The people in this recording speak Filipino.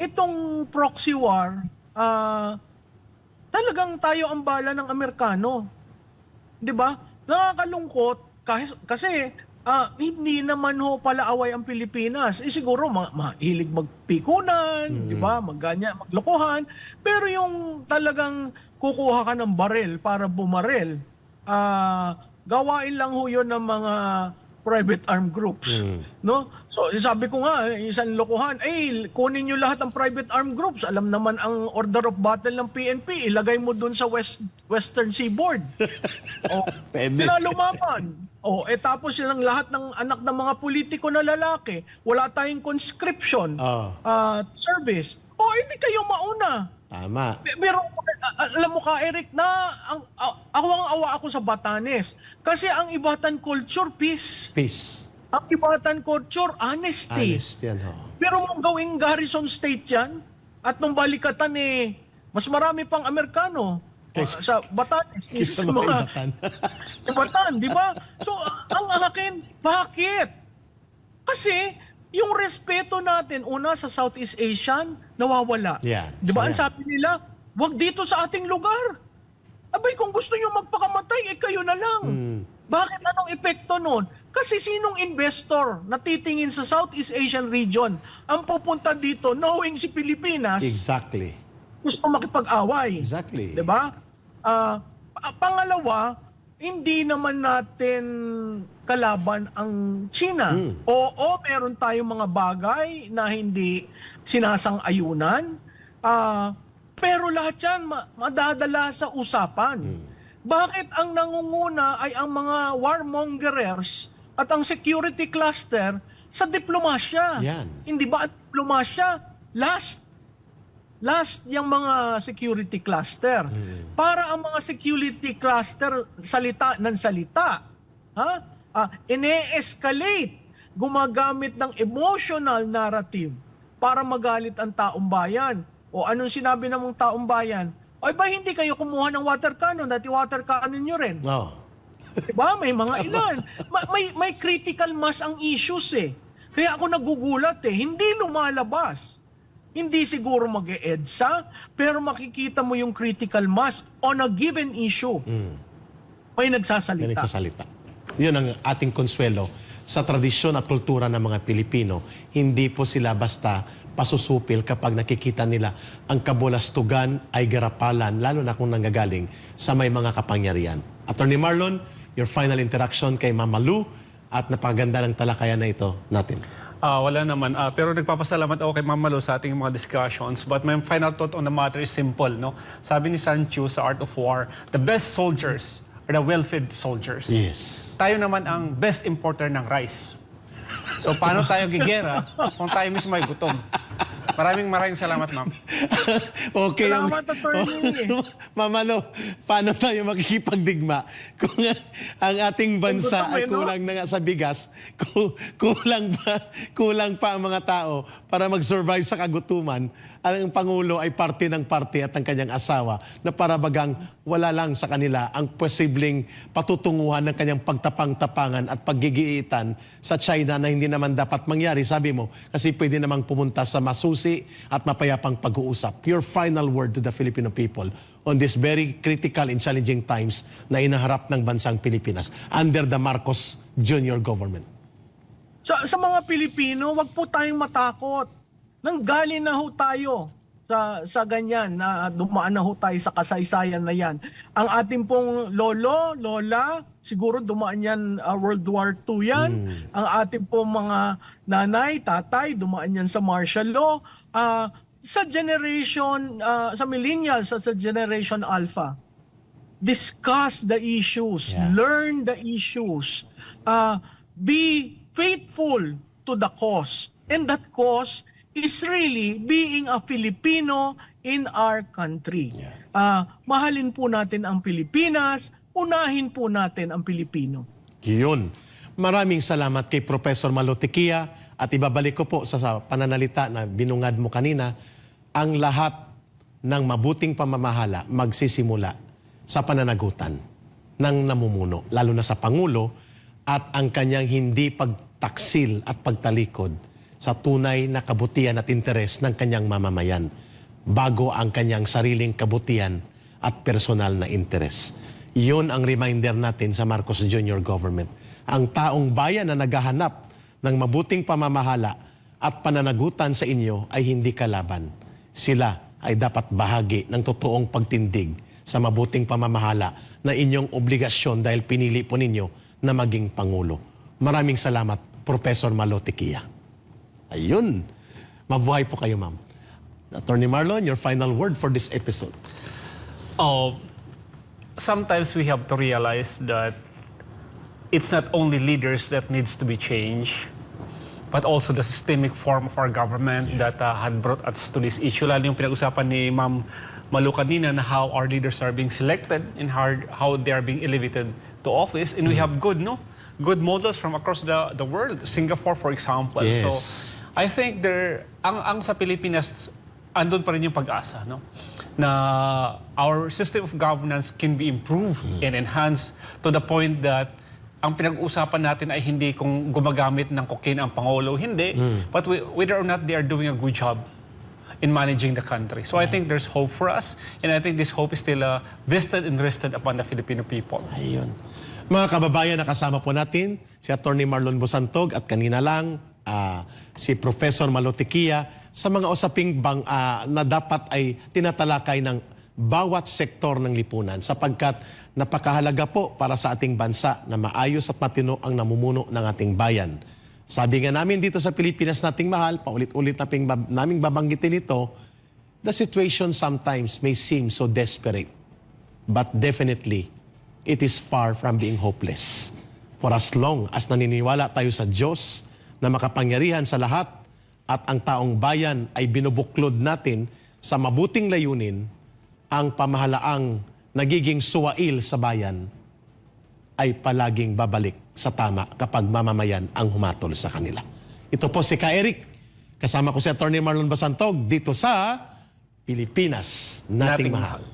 itong proxy war, talagang tayo ang bala ng Amerikano. 'Di ba? Nakakalungkot kasi hindi naman ho pala away ang Pilipinas. Siguro mahilig magpikunan, 'di ba? Maglokohan. Pero yung talagang kukuha ka ng barel para bumarel, gawain lang ho 'yun ng mga private armed groups, no? So sabi ko nga, isang lokohan, kunin niyo lahat ng private armed groups. Alam naman ang order of battle ng PNP, ilagay mo dun sa Western Seaboard. Pwede. Lumaban. Tapos silang lahat ng anak ng mga politiko na lalaki, wala tayong conscription service. Hindi kayo mauna. Tama. Pero alam mo ka, Eric, ako ang awa ako sa Batanes. Kasi ang Ibatan culture, peace. Peace. Ang Ibatan culture, honesty. Honest yan, ho. Pero mong gawing garrison state yan, at nung balikatan mas marami pang Amerikano sa Batanes. Kisa mga Ibatan. Ibatan, di ba? So, ang akin, bakit? Kasi, yung respeto natin, una sa Southeast Asian, nawawala. Yeah, di ba? so Ang sabi nila, wag dito sa ating lugar. Abay, kung gusto nyo magpakamatay, kayo na lang. Bakit? Anong epekto nun? Kasi sinong investor na titingin sa Southeast Asian region ang pupunta dito knowing si Pilipinas Exactly. gusto makipag-away? Exactly. Di ba? Pangalawa, hindi naman natin kalaban ang China. Oo, meron tayong mga bagay na hindi sinasang-ayunan. Pero lahat yan madadala sa usapan. Bakit ang nangunguna ay ang mga warmongerers at ang security cluster sa diplomasya? Yan. Hindi ba ang diplomasya last yung mga security cluster? Para ang mga security cluster salita ng salita, ine-escalate, gumagamit ng emotional narrative para magalit ang taong bayan. O anong sinabi ng mga taong bayan? Ba hindi kayo kumuha ng water cannon, dati water cannon nyo rin. No. Diba? May mga ilan. May critical mass ang issues Kaya ako nagugulat Hindi lumalabas. Hindi siguro mag-EDSA, pero makikita mo yung critical mass on a given issue. May nagsasalita. May nagsasalita. Yun ang ating konsuelo sa tradisyon at kultura ng mga Pilipino. Hindi po sila basta pasusupil kapag nakikita nila ang kabulastugan ay garapalan, lalo na kung nanggagaling sa may mga kapangyarihan. Attorney Marlon, your final interaction kay Mama Lu at napakaganda ng talakayan na ito natin. Wala naman. Pero nagpapasalamat ako kay Mama Lo sa ating mga discussions. But my final thought on the matter is simple. No? Sabi ni Sancho sa Art of War, the best soldiers are the well-fed soldiers. Yes. Tayo naman ang best importer ng rice. So paano tayo gigera kung tayo mismo ay gutom? Maraming salamat, ma'am. Okay. Salamat, attorney. Mama Lo, paano tayo makikipagdigma kung ang ating bansa ay kulang na nga sa bigas, kulang pa ang mga tao para mag-survive sa kagutuman, ang Pangulo ay parte ng parte at ang kanyang asawa na parabagang wala lang sa kanila ang posibleng patutunguhan ng kanyang pagtapang-tapangan at paggigiitan sa China na hindi naman dapat mangyari, sabi mo, kasi pwede namang pumunta sa masusi at mapayapang pag-uusap. Your final word to the Filipino people on this very critical and challenging times na inaharap ng bansang Pilipinas under the Marcos Jr. government. Sa mga Pilipino, wag po tayong matakot. Nanggaling na ho tayo sa ganyan na dumaan na ho tayo sa kasaysayan na yan. Ang ating pong lolo, lola, siguro dumaan yan World War II yan. Ang ating pong mga nanay, tatay, dumaan yan sa martial law. Sa generation, sa millennials, sa generation alpha, discuss the issues, learn the issues, be faithful to the cause. And that cause is really being a Filipino in our country. Mahalin po natin ang Pilipinas, unahin po natin ang Pilipino. Yun. Maraming salamat kay Professor Malotikia at ibabalik ko po sa pananalita na binungad mo kanina, ang lahat ng mabuting pamamahala magsisimula sa pananagutan ng namumuno, lalo na sa Pangulo at ang kanyang hindi pagtaksil at pagtalikod sa tunay na kabutihan at interes ng kanyang mamamayan bago ang kanyang sariling kabutihan at personal na interes. Iyon ang reminder natin sa Marcos Jr. government. Ang taong bayan na naghahanap ng mabuting pamamahala at pananagutan sa inyo ay hindi kalaban. Sila ay dapat bahagi ng totoong pagtindig sa mabuting pamamahala na inyong obligasyon dahil pinili po ninyo na maging Pangulo. Maraming salamat, Professor Malo Tequia. Ayun. Mabuhay po kayo, ma'am. Attorney Marlon, your final word for this episode. Sometimes we have to realize that it's not only leaders that needs to be changed, but also the systemic form of our government that had brought us to this issue. Lalo yung pinag-usapan ni Ma'am Malu kanina na how our leaders are being selected and how they are being elevated to office. And we have good models from across the world. Singapore, for example. Yes. So I think ang sa Pilipinas, andun pa rin yung pag-asa, no? Na our system of governance can be improved and enhanced to the point that ang pinag-usapan natin ay hindi kung gumagamit ng cocaine ang Pangulo, hindi. But whether or not they are doing a good job in managing the country. So I think there's hope for us, and I think this hope is still vested and rested upon the Filipino people. Ayun. Mga kababayan, nakasama po natin si Attorney Marlon Bosantog at kanina lang si Professor Malo Tequia sa mga usaping na dapat ay tinatalakay ng bawat sektor ng lipunan sapagkat napakahalaga po para sa ating bansa na maayos at matino ang namumuno ng ating bayan. Sabi nga namin dito sa Pilipinas nating mahal, paulit-ulit naming babanggitin ito, the situation sometimes may seem so desperate, but definitely it is far from being hopeless. For as long as naniniwala tayo sa Diyos na makapangyarihan sa lahat at ang taong bayan ay binubuklod natin sa mabuting layunin, ang pamahalaang nagiging suwail sa bayan ay palaging babalik sa tama kapag mamamayan ang humatol sa kanila. Ito po si Ka Eric, kasama ko si Attorney Marlon Bosantog dito sa Pilipinas Nating Mahal.